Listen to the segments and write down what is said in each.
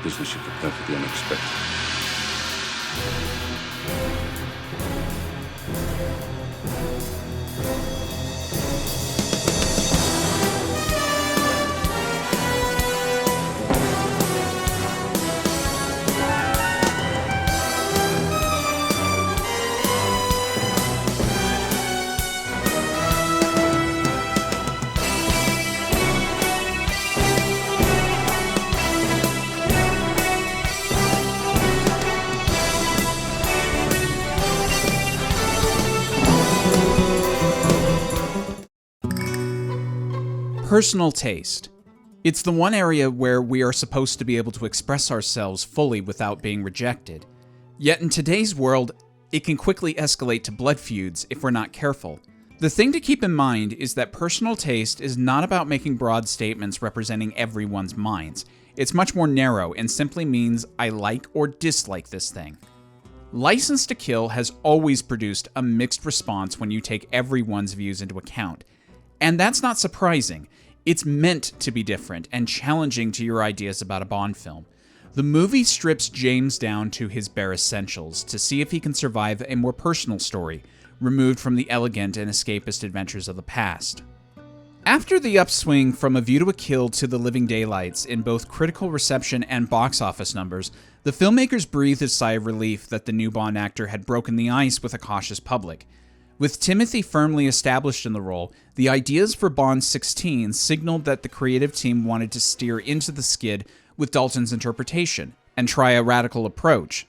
business should be perfectly unexpected. Personal taste. It's the one area where we are supposed to be able to express ourselves fully without being rejected. Yet in today's world, it can quickly escalate to blood feuds if we're not careful. The thing to keep in mind is that personal taste is not about making broad statements representing everyone's minds. It's much more narrow and simply means I like or dislike this thing. License to Kill has always produced a mixed response when you take everyone's views into account. And that's not surprising. It's meant to be different and challenging to your ideas about a Bond film. The movie strips James down to his bare essentials to see if he can survive a more personal story, removed from the elegant and escapist adventures of the past. After the upswing from A View to a Kill to The Living Daylights in both critical reception and box office numbers, the filmmakers breathed a sigh of relief that the new Bond actor had broken the ice with a cautious public. With Timothy firmly established in the role, the ideas for Bond 16 signaled that the creative team wanted to steer into the skid with Dalton's interpretation and try a radical approach.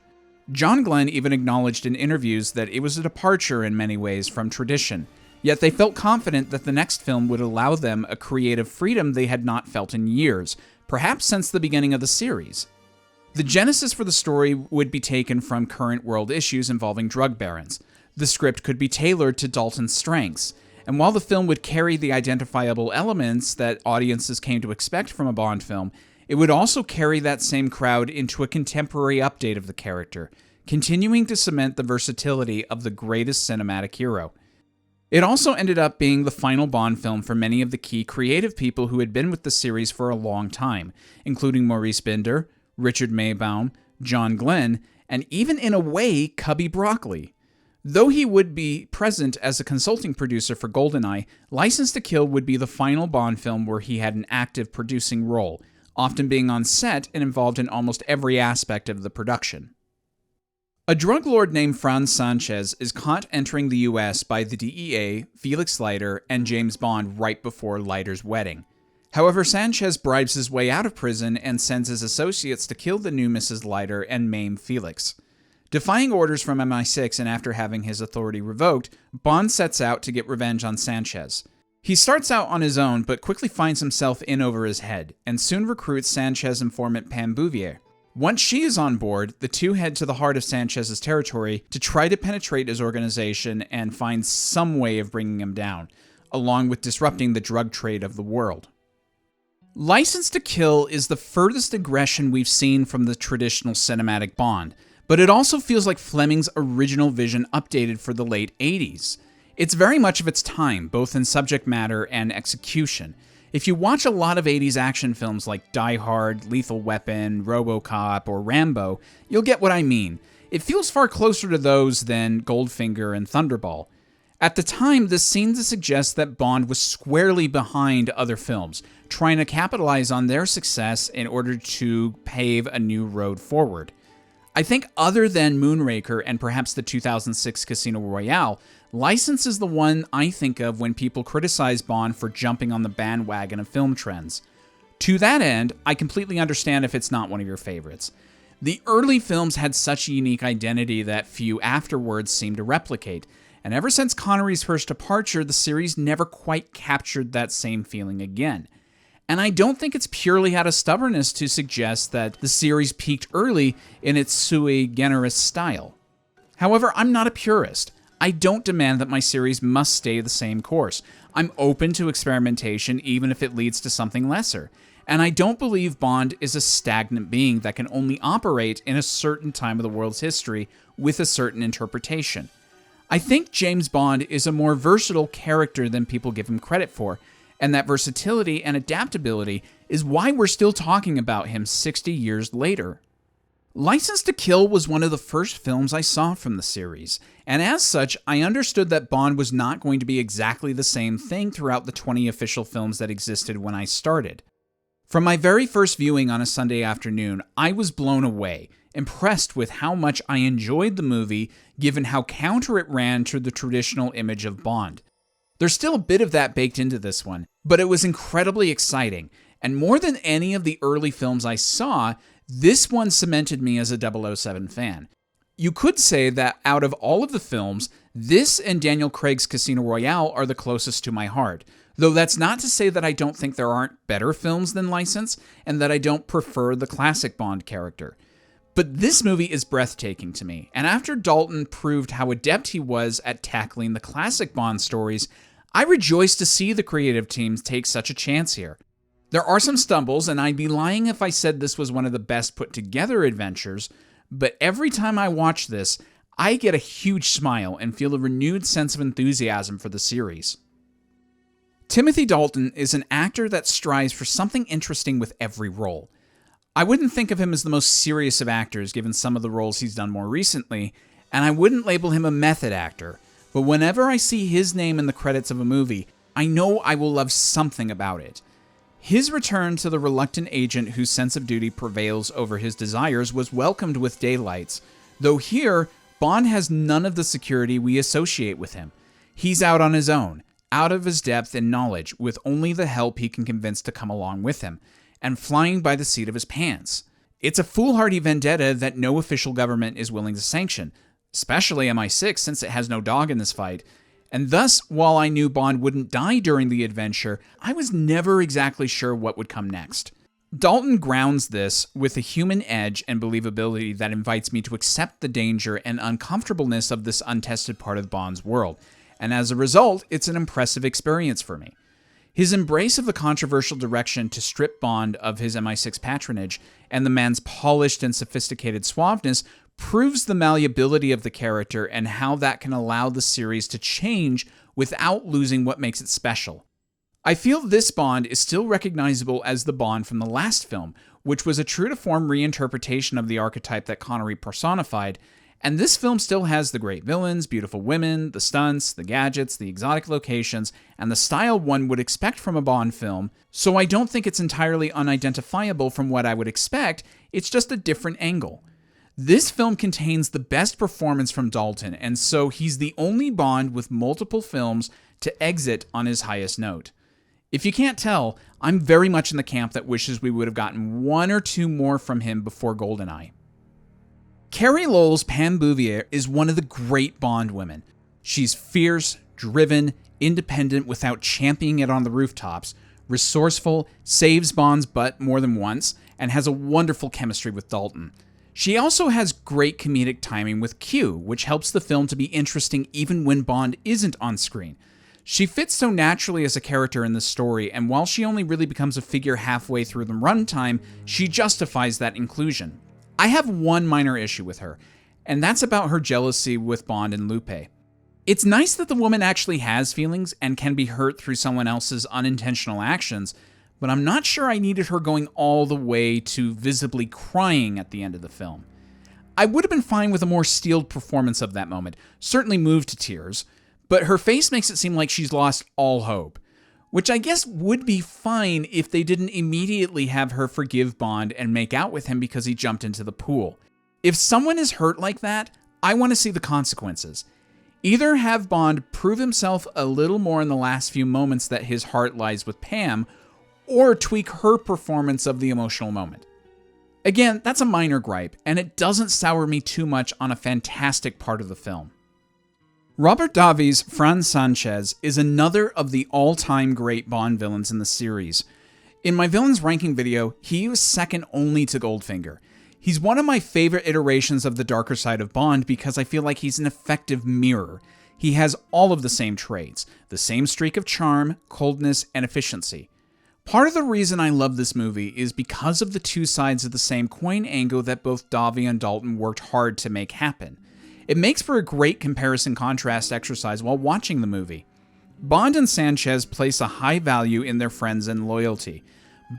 John Glenn even acknowledged in interviews that it was a departure in many ways from tradition, yet they felt confident that the next film would allow them a creative freedom they had not felt in years, perhaps since the beginning of the series. The genesis for the story would be taken from current world issues involving drug barons. The script could be tailored to Dalton's strengths, and while the film would carry the identifiable elements that audiences came to expect from a Bond film, it would also carry that same crowd into a contemporary update of the character, continuing to cement the versatility of the greatest cinematic hero. It also ended up being the final Bond film for many of the key creative people who had been with the series for a long time, including Maurice Binder, Richard Maybaum, John Glenn, and even in a way, Cubby Broccoli. Though he would be present as a consulting producer for GoldenEye, License to Kill would be the final Bond film where he had an active producing role, often being on set and involved in almost every aspect of the production. A drug lord named Franz Sanchez is caught entering the US by the DEA, Felix Leiter, and James Bond right before Leiter's wedding. However, Sanchez bribes his way out of prison and sends his associates to kill the new Mrs. Leiter and maim Felix. Defying orders from MI6 and after having his authority revoked, Bond sets out to get revenge on Sanchez. He starts out on his own, but quickly finds himself in over his head, and soon recruits Sanchez informant Pam Bouvier. Once she is on board, the two head to the heart of Sanchez's territory to try to penetrate his organization and find some way of bringing him down, along with disrupting the drug trade of the world. License to Kill is the furthest aggression we've seen from the traditional cinematic Bond, but it also feels like Fleming's original vision updated for the late 80s. It's very much of its time, both in subject matter and execution. If you watch a lot of 80s action films like Die Hard, Lethal Weapon, RoboCop, or Rambo, you'll get what I mean. It feels far closer to those than Goldfinger and Thunderball. At the time, this seemed to suggest that Bond was squarely behind other films, trying to capitalize on their success in order to pave a new road forward. I think other than Moonraker and perhaps the 2006 Casino Royale, License is the one I think of when people criticize Bond for jumping on the bandwagon of film trends. To that end, I completely understand if it's not one of your favorites. The early films had such a unique identity that few afterwards seemed to replicate, and ever since Connery's first departure, the series never quite captured that same feeling again. And I don't think it's purely out of stubbornness to suggest that the series peaked early in its sui generis style. However, I'm not a purist. I don't demand that my series must stay the same course. I'm open to experimentation even if it leads to something lesser. And I don't believe Bond is a stagnant being that can only operate in a certain time of the world's history with a certain interpretation. I think James Bond is a more versatile character than people give him credit for, and that versatility and adaptability is why we're still talking about him 60 years later. License to Kill was one of the first films I saw from the series, and as such, I understood that Bond was not going to be exactly the same thing throughout the 20 official films that existed when I started. From my very first viewing on a Sunday afternoon, I was blown away, impressed with how much I enjoyed the movie given how counter it ran to the traditional image of Bond. There's still a bit of that baked into this one, but it was incredibly exciting, and more than any of the early films I saw, this one cemented me as a 007 fan. You could say that out of all of the films, this and Daniel Craig's Casino Royale are the closest to my heart, though that's not to say that I don't think there aren't better films than License, and that I don't prefer the classic Bond character. But this movie is breathtaking to me, and after Dalton proved how adept he was at tackling the classic Bond stories, I rejoice to see the creative teams take such a chance here. There are some stumbles, and I'd be lying if I said this was one of the best put together adventures, but every time I watch this, I get a huge smile and feel a renewed sense of enthusiasm for the series. Timothy Dalton is an actor that strives for something interesting with every role. I wouldn't think of him as the most serious of actors given some of the roles he's done more recently, and I wouldn't label him a method actor, but whenever I see his name in the credits of a movie, I know I will love something about it. His return to the reluctant agent whose sense of duty prevails over his desires was welcomed with daylights, though here, Bond has none of the security we associate with him. He's out on his own, out of his depth and knowledge, with only the help he can convince to come along with him, and flying by the seat of his pants. It's a foolhardy vendetta that no official government is willing to sanction, especially MI6 since it has no dog in this fight, and thus, while I knew Bond wouldn't die during the adventure, I was never exactly sure what would come next. Dalton grounds this with a human edge and believability that invites me to accept the danger and uncomfortableness of this untested part of Bond's world, and as a result, it's an impressive experience for me. His embrace of the controversial direction to strip Bond of his MI6 patronage and the man's polished and sophisticated suaveness proves the malleability of the character and how that can allow the series to change without losing what makes it special. I feel this Bond is still recognizable as the Bond from the last film, which was a true-to-form reinterpretation of the archetype that Connery personified, and this film still has the great villains, beautiful women, the stunts, the gadgets, the exotic locations, and the style one would expect from a Bond film, so I don't think it's entirely unidentifiable from what I would expect, it's just a different angle. This film contains the best performance from Dalton, and so he's the only Bond with multiple films to exit on his highest note. If you can't tell, I'm very much in the camp that wishes we would have gotten one or two more from him before GoldenEye. Carrie Lowell's Pam Bouvier is one of the great Bond women. She's fierce, driven, independent without championing it on the rooftops, resourceful, saves Bond's butt more than once, and has a wonderful chemistry with Dalton. She also has great comedic timing with Q, which helps the film to be interesting even when Bond isn't on screen. She fits so naturally as a character in the story, and while she only really becomes a figure halfway through the runtime, she justifies that inclusion. I have one minor issue with her, and that's about her jealousy with Bond and Lupe. It's nice that the woman actually has feelings and can be hurt through someone else's unintentional actions, but I'm not sure I needed her going all the way to visibly crying at the end of the film. I would have been fine with a more steeled performance of that moment, certainly moved to tears, but her face makes it seem like she's lost all hope, which I guess would be fine if they didn't immediately have her forgive Bond and make out with him because he jumped into the pool. If someone is hurt like that, I want to see the consequences. Either have Bond prove himself a little more in the last few moments that his heart lies with Pam, or tweak her performance of the emotional moment. Again, that's a minor gripe, and it doesn't sour me too much on a fantastic part of the film. Robert Davi's Franz Sanchez is another of the all-time great Bond villains in the series. In my villains ranking video, he was second only to Goldfinger. He's one of my favorite iterations of the darker side of Bond because I feel like he's an effective mirror. He has all of the same traits, the same streak of charm, coldness, and efficiency. Part of the reason I love this movie is because of the two sides of the same coin angle that both Davi and Dalton worked hard to make happen. It makes for a great comparison-contrast exercise while watching the movie. Bond and Sanchez place a high value in their friends and loyalty.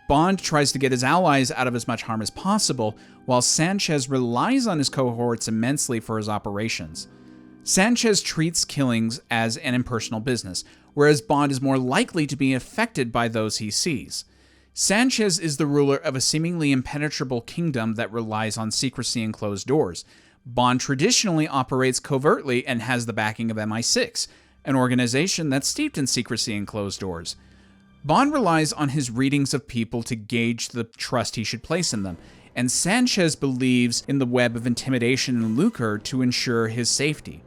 Bond tries to get his allies out of as much harm as possible, while Sanchez relies on his cohorts immensely for his operations. Sanchez treats killings as an impersonal business, whereas Bond is more likely to be affected by those he sees. Sanchez is the ruler of a seemingly impenetrable kingdom that relies on secrecy and closed doors. Bond traditionally operates covertly and has the backing of MI6, an organization that's steeped in secrecy and closed doors. Bond relies on his readings of people to gauge the trust he should place in them, and Sanchez believes in the web of intimidation and lucre to ensure his safety.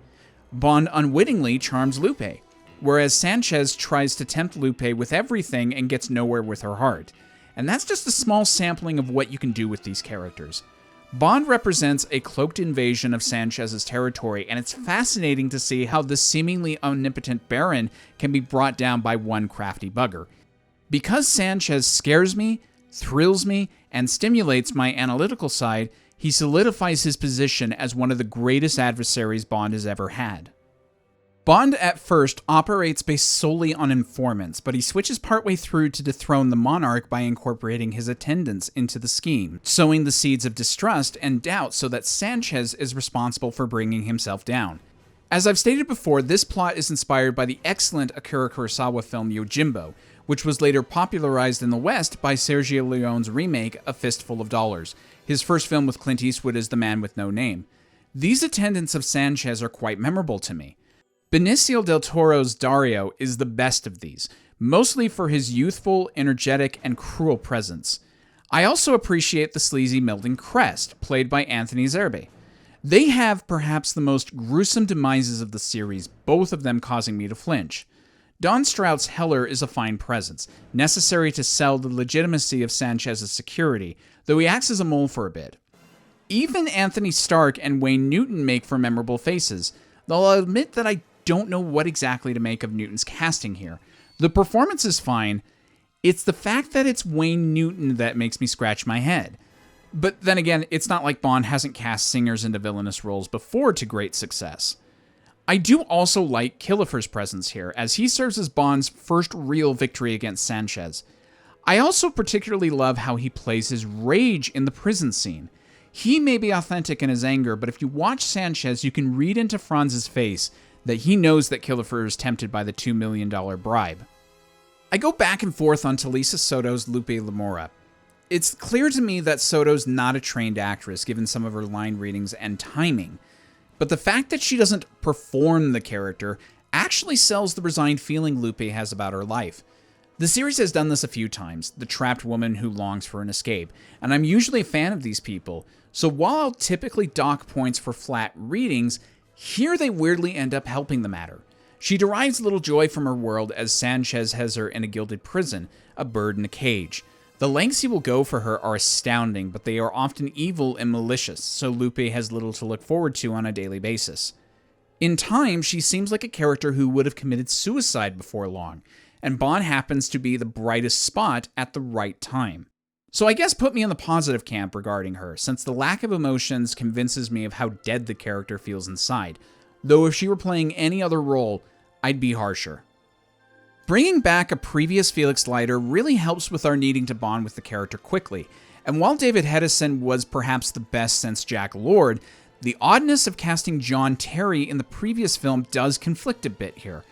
Bond unwittingly charms Lupe, whereas Sanchez tries to tempt Lupe with everything and gets nowhere with her heart. And that's just a small sampling of what you can do with these characters. Bond represents a cloaked invasion of Sanchez's territory, and it's fascinating to see how this seemingly omnipotent baron can be brought down by one crafty bugger. Because Sanchez scares me, thrills me, and stimulates my analytical side, he solidifies his position as one of the greatest adversaries Bond has ever had. Bond at first operates based solely on informants, but he switches partway through to dethrone the monarch by incorporating his attendants into the scheme, sowing the seeds of distrust and doubt so that Sanchez is responsible for bringing himself down. As I've stated before, this plot is inspired by the excellent Akira Kurosawa film Yojimbo, which was later popularized in the West by Sergio Leone's remake A Fistful of Dollars, his first film with Clint Eastwood as the man with no name. These attendants of Sanchez are quite memorable to me. Benicio del Toro's Dario is the best of these, mostly for his youthful, energetic, and cruel presence. I also appreciate the sleazy Milton Crest, played by Anthony Zerbe. They have perhaps the most gruesome demises of the series, both of them causing me to flinch. Don Strout's Heller is a fine presence, necessary to sell the legitimacy of Sanchez's security, though he acts as a mole for a bit. Even Anthony Stark and Wayne Newton make for memorable faces, though I'll admit that I don't know what exactly to make of Newton's casting here. The performance is fine. It's the fact that it's Wayne Newton that makes me scratch my head. But then again, it's not like Bond hasn't cast singers into villainous roles before to great success. I do also like Killefer's presence here, as he serves as Bond's first real victory against Sanchez. I also particularly love how he plays his rage in the prison scene. He may be authentic in his anger, but if you watch Sanchez, you can read into Franz's face that he knows that Killefer is tempted by the $2 million bribe. I go back and forth on Talisa Soto's Lupe Lamora. It's clear to me that Soto's not a trained actress, given some of her line readings and timing. But the fact that she doesn't perform the character actually sells the resigned feeling Lupe has about her life. The series has done this a few times, the trapped woman who longs for an escape, and I'm usually a fan of these people, so while I'll typically dock points for flat readings, here they weirdly end up helping the matter. She derives little joy from her world as Sanchez has her in a gilded prison, a bird in a cage. The lengths he will go for her are astounding, but they are often evil and malicious, so Lupe has little to look forward to on a daily basis. In time, she seems like a character who would have committed suicide before long, and Bond happens to be the brightest spot at the right time. So I guess put me in the positive camp regarding her, since the lack of emotions convinces me of how dead the character feels inside, though if she were playing any other role, I'd be harsher. Bringing back a previous Felix Leiter really helps with our needing to bond with the character quickly, and while David Hedison was perhaps the best since Jack Lord, the oddness of casting John Terry in the previous film does conflict a bit here.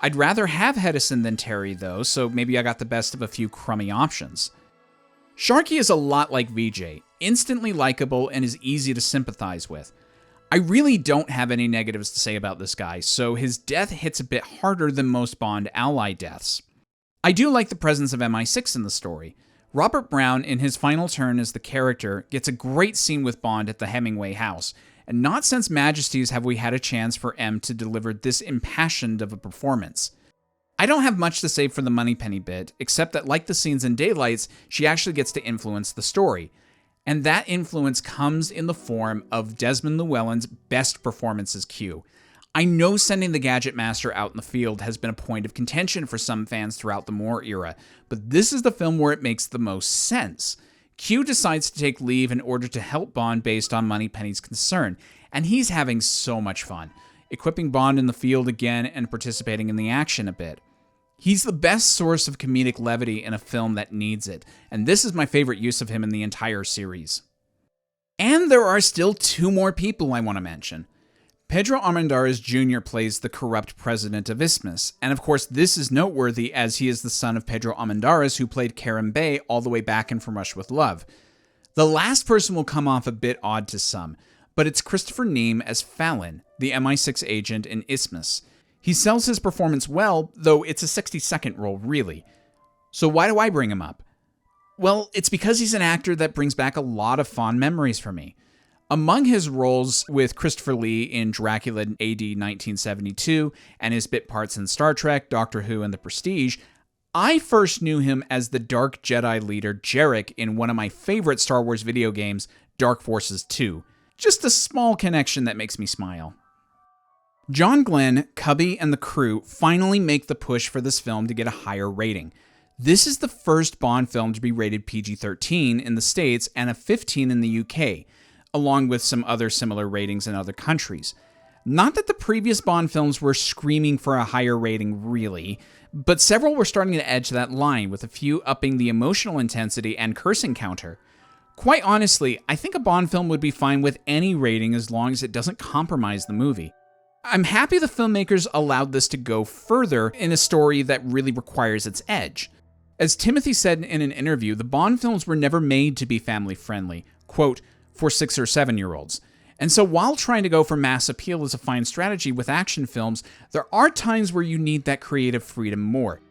I'd rather have Hedison than Terry though, so maybe I got the best of a few crummy options. Sharkey is a lot like VJ, instantly likable and is easy to sympathize with. I really don't have any negatives to say about this guy, so his death hits a bit harder than most Bond ally deaths. I do like the presence of MI6 in the story. Robert Brown, in his final turn as the character, gets a great scene with Bond at the Hemingway house, and not since Majesties have we had a chance for M to deliver this impassioned of a performance. I don't have much to say for the Moneypenny bit, except that like the scenes in Daylights, she actually gets to influence the story. And that influence comes in the form of Desmond Llewellyn's best performance as Q. I know sending the Gadget Master out in the field has been a point of contention for some fans throughout the Moore era, but this is the film where it makes the most sense. Q decides to take leave in order to help Bond based on Moneypenny's concern, and he's having so much fun, equipping Bond in the field again and participating in the action a bit. He's the best source of comedic levity in a film that needs it, and this is my favorite use of him in the entire series. And there are still two more people I want to mention. Pedro Armendariz Jr. plays the corrupt president of Isthmus, and of course this is noteworthy as he is the son of Pedro Armendariz, who played Karen Bay all the way back in From Russia with Love. The last person will come off a bit odd to some, but it's Christopher Neame as Fallon, the MI6 agent in Isthmus. He sells his performance well, though it's a 60-second role, really. So why do I bring him up? Well, it's because he's an actor that brings back a lot of fond memories for me. Among his roles with Christopher Lee in Dracula in AD 1972 and his bit parts in Star Trek, Doctor Who, and The Prestige, I first knew him as the Dark Jedi leader Jarek in one of my favorite Star Wars video games, Dark Forces 2. Just a small connection that makes me smile. John Glenn, Cubby, and the crew finally make the push for this film to get a higher rating. This is the first Bond film to be rated PG-13 in the States and a 15 in the UK, along with some other similar ratings in other countries. Not that the previous Bond films were screaming for a higher rating, really, but several were starting to edge that line, with a few upping the emotional intensity and cursing counter. Quite honestly, I think a Bond film would be fine with any rating as long as it doesn't compromise the movie. I'm happy the filmmakers allowed this to go further in a story that really requires its edge. As Timothy said in an interview, the Bond films were never made to be family-friendly, quote, for 6 or 7-year-olds. And so while trying to go for mass appeal is a fine strategy with action films, there are times where you need that creative freedom more.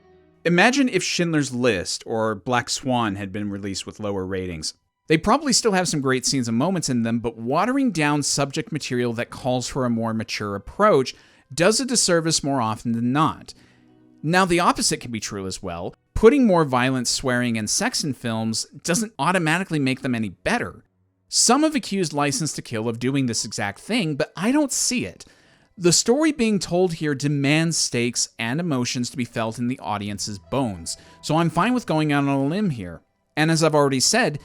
Imagine if Schindler's List or Black Swan had been released with lower ratings. They probably still have some great scenes and moments in them, but watering down subject material that calls for a more mature approach does a disservice more often than not. Now, the opposite can be true as well. Putting more violence, swearing, and sex in films doesn't automatically make them any better. Some have accused License to Kill of doing this exact thing, but I don't see it. The story being told here demands stakes and emotions to be felt in the audience's bones, so I'm fine with going out on a limb here. And as I've already said,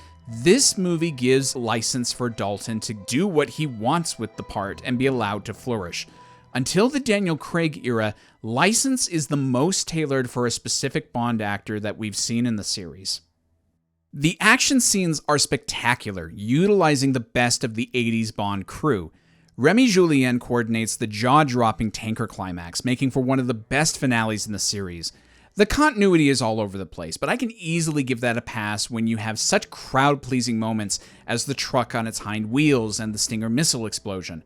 this movie gives license for Dalton to do what he wants with the part and be allowed to flourish. Until the Daniel Craig era, license is the most tailored for a specific Bond actor that we've seen in the series. The action scenes are spectacular, utilizing the best of the 80s Bond crew. Remy Julien coordinates the jaw-dropping tanker climax, making for one of the best finales in the series. The continuity is all over the place, but I can easily give that a pass when you have such crowd-pleasing moments as the truck on its hind wheels and the Stinger missile explosion.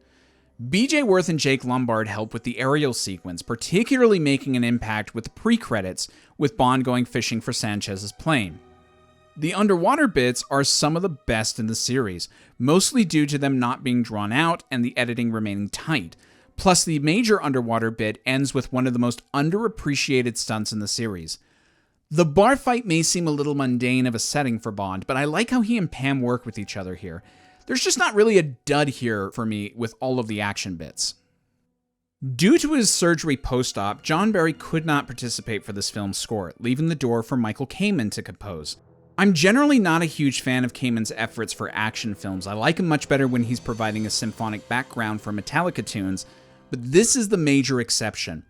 B.J. Worth and Jake Lombard help with the aerial sequence, particularly making an impact with the pre-credits, with Bond going fishing for Sanchez's plane. The underwater bits are some of the best in the series, mostly due to them not being drawn out and the editing remaining tight. Plus, the major underwater bit ends with one of the most underappreciated stunts in the series. The bar fight may seem a little mundane of a setting for Bond, but I like how he and Pam work with each other here. There's just not really a dud here for me with all of the action bits. Due to his surgery post-op, John Barry could not participate for this film's score, leaving the door for Michael Kamen to compose. I'm generally not a huge fan of Kamen's efforts for action films. I like him much better when he's providing a symphonic background for Metallica tunes, but this is the major exception.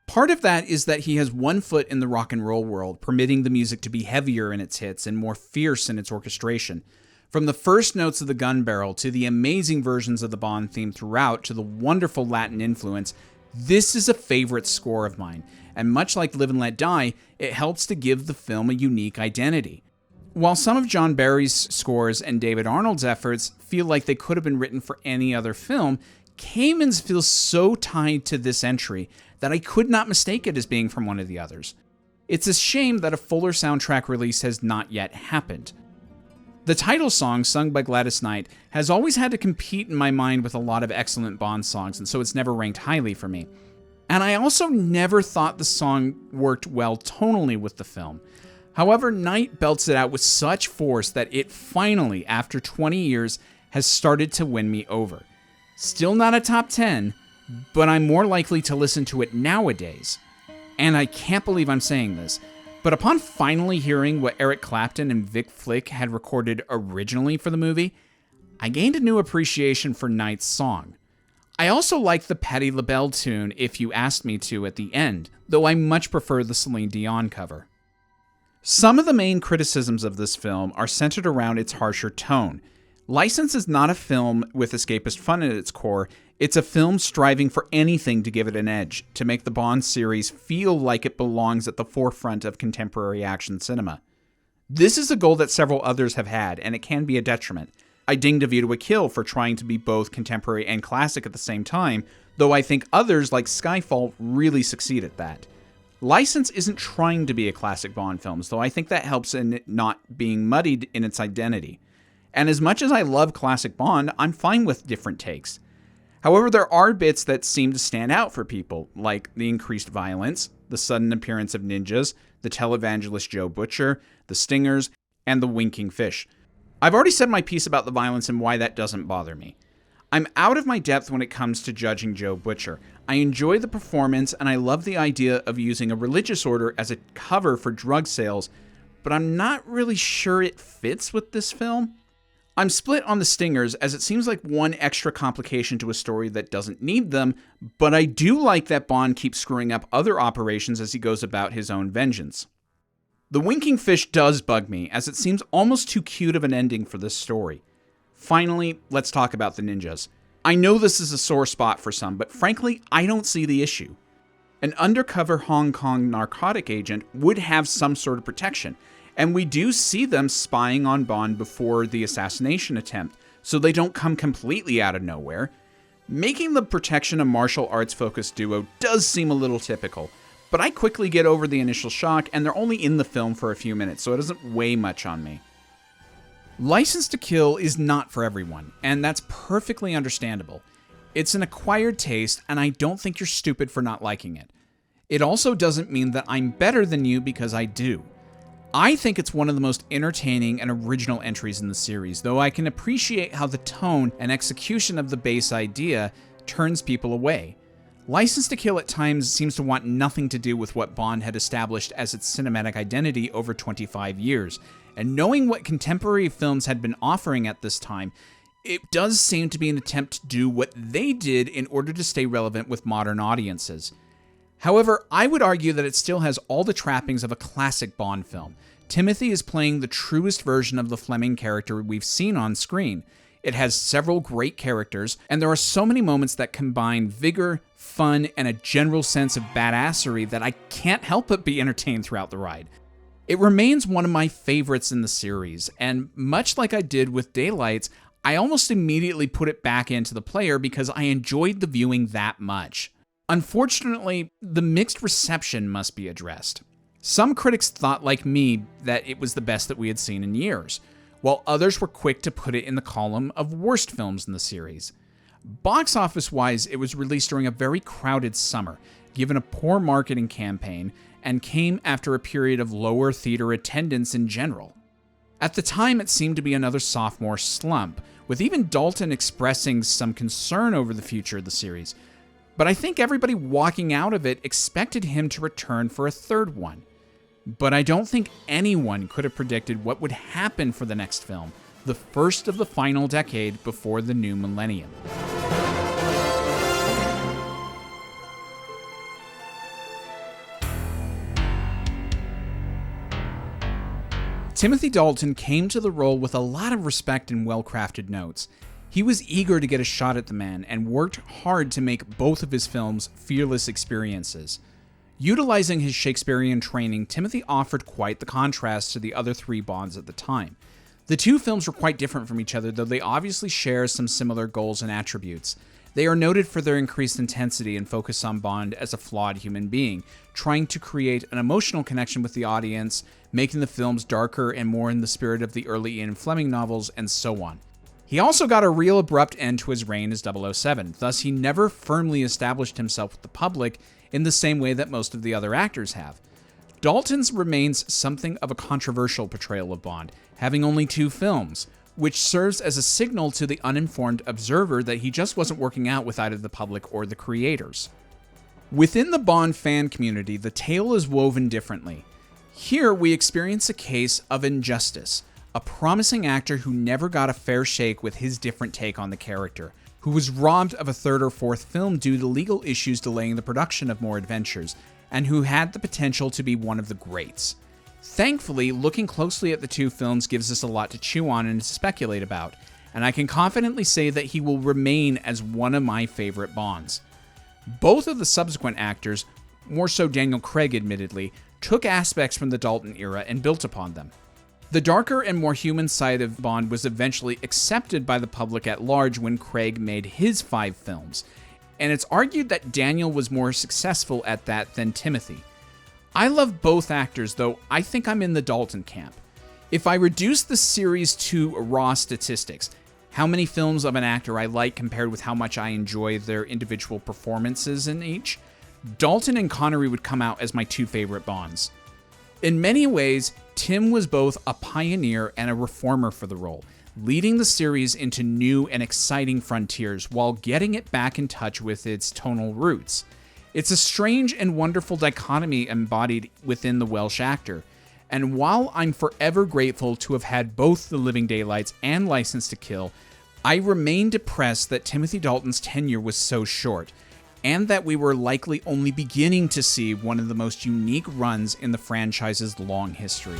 Part of that is that he has one foot in the rock and roll world, permitting the music to be heavier in its hits and more fierce in its orchestration. From the first notes of the gun barrel to the amazing versions of the Bond theme throughout to the wonderful Latin influence, this is a favorite score of mine, and much like Live and Let Die, it helps to give the film a unique identity. While some of John Barry's scores and David Arnold's efforts feel like they could have been written for any other film, Kamen's feels so tied to this entry that I could not mistake it as being from one of the others. It's a shame that a fuller soundtrack release has not yet happened. The title song, sung by Gladys Knight, has always had to compete in my mind with a lot of excellent Bond songs, and so it's never ranked highly for me. And I also never thought the song worked well tonally with the film. However, Knight belts it out with such force that it finally, after 20 years, has started to win me over. Still not a top 10, but I'm more likely to listen to it nowadays. And I can't believe I'm saying this, but upon finally hearing what Eric Clapton and Vic Flick had recorded originally for the movie, I gained a new appreciation for Knight's song. I also like the Patti LaBelle tune, If You Asked Me To, at the end, though I much prefer the Celine Dion cover. Some of the main criticisms of this film are centered around its harsher tone. License is not a film with escapist fun at its core. It's a film striving for anything to give it an edge, to make the Bond series feel like it belongs at the forefront of contemporary action cinema. This is a goal that several others have had, and it can be a detriment. I dinged A View to a Kill for trying to be both contemporary and classic at the same time, though I think others like Skyfall really succeed at that. License isn't trying to be a classic Bond film, though I think that helps in it not being muddied in its identity. And as much as I love classic Bond, I'm fine with different takes. However, there are bits that seem to stand out for people, like the increased violence, the sudden appearance of ninjas, the televangelist Joe Butcher, the stingers, and the winking fish. I've already said my piece about the violence and why that doesn't bother me. I'm out of my depth when it comes to judging Joe Butcher. I enjoy the performance and I love the idea of using a religious order as a cover for drug sales, but I'm not really sure it fits with this film. I'm split on the stingers, as it seems like one extra complication to a story that doesn't need them, but I do like that Bond keeps screwing up other operations as he goes about his own vengeance. The winking fish does bug me, as it seems almost too cute of an ending for this story. Finally, let's talk about the ninjas. I know this is a sore spot for some, but frankly, I don't see the issue. An undercover Hong Kong narcotic agent would have some sort of protection, and we do see them spying on Bond before the assassination attempt, so they don't come completely out of nowhere. Making the protection a martial arts focused duo does seem a little typical, but I quickly get over the initial shock, and they're only in the film for a few minutes, so it doesn't weigh much on me. License to Kill is not for everyone, and that's perfectly understandable. It's an acquired taste, and I don't think you're stupid for not liking it. It also doesn't mean that I'm better than you because I do. I think it's one of the most entertaining and original entries in the series, though I can appreciate how the tone and execution of the base idea turns people away. License to Kill at times seems to want nothing to do with what Bond had established as its cinematic identity over 25 years, and knowing what contemporary films had been offering at this time, it does seem to be an attempt to do what they did in order to stay relevant with modern audiences. However, I would argue that it still has all the trappings of a classic Bond film. Timothy is playing the truest version of the Fleming character we've seen on screen. It has several great characters, and there are so many moments that combine vigor, fun, and a general sense of badassery that I can't help but be entertained throughout the ride. It remains one of my favorites in the series, and much like I did with Daylights, I almost immediately put it back into the player because I enjoyed the viewing that much. Unfortunately, the mixed reception must be addressed. Some critics thought, like me, that it was the best that we had seen in years, while others were quick to put it in the column of worst films in the series. Box office-wise, it was released during a very crowded summer, given a poor marketing campaign, and came after a period of lower theater attendance in general. At the time, it seemed to be another sophomore slump, with even Dalton expressing some concern over the future of the series. But I think everybody walking out of it expected him to return for a third one. But I don't think anyone could have predicted what would happen for the next film, the first of the final decade before the new millennium. Timothy Dalton came to the role with a lot of respect and well-crafted notes. He was eager to get a shot at the man and worked hard to make both of his films fearless experiences. Utilizing his Shakespearean training, Timothy offered quite the contrast to the other three Bonds at the time. The two films were quite different from each other, though they obviously share some similar goals and attributes. They are noted for their increased intensity and focus on Bond as a flawed human being, trying to create an emotional connection with the audience, making the films darker and more in the spirit of the early Ian Fleming novels, and so on. He also got a real abrupt end to his reign as 007, thus he never firmly established himself with the public in the same way that most of the other actors have. Dalton's remains something of a controversial portrayal of Bond, having only 2 films, which serves as a signal to the uninformed observer that he just wasn't working out with either the public or the creators. Within the Bond fan community, the tale is woven differently. Here we experience a case of injustice, a promising actor who never got a fair shake with his different take on the character. who was robbed of a third or fourth film due to legal issues delaying the production of more adventures, and who had the potential to be one of the greats. Thankfully, looking closely at the two films gives us a lot to chew on and to speculate about, and I can confidently say that he will remain as one of my favorite Bonds. Both of the subsequent actors, more so Daniel Craig admittedly, took aspects from the Dalton era and built upon them. The darker and more human side of Bond was eventually accepted by the public at large when Craig made his 5 films, and it's argued that Daniel was more successful at that than Timothy. I love both actors, though I think I'm in the Dalton camp. If I reduce the series to raw statistics, how many films of an actor I like compared with how much I enjoy their individual performances in each, Dalton and Connery would come out as my 2 favorite Bonds. In many ways, Tim was both a pioneer and a reformer for the role, leading the series into new and exciting frontiers while getting it back in touch with its tonal roots. It's a strange and wonderful dichotomy embodied within the Welsh actor, and while I'm forever grateful to have had both The Living Daylights and License to Kill, I remain depressed that Timothy Dalton's tenure was so short, and that we were likely only beginning to see one of the most unique runs in the franchise's long history.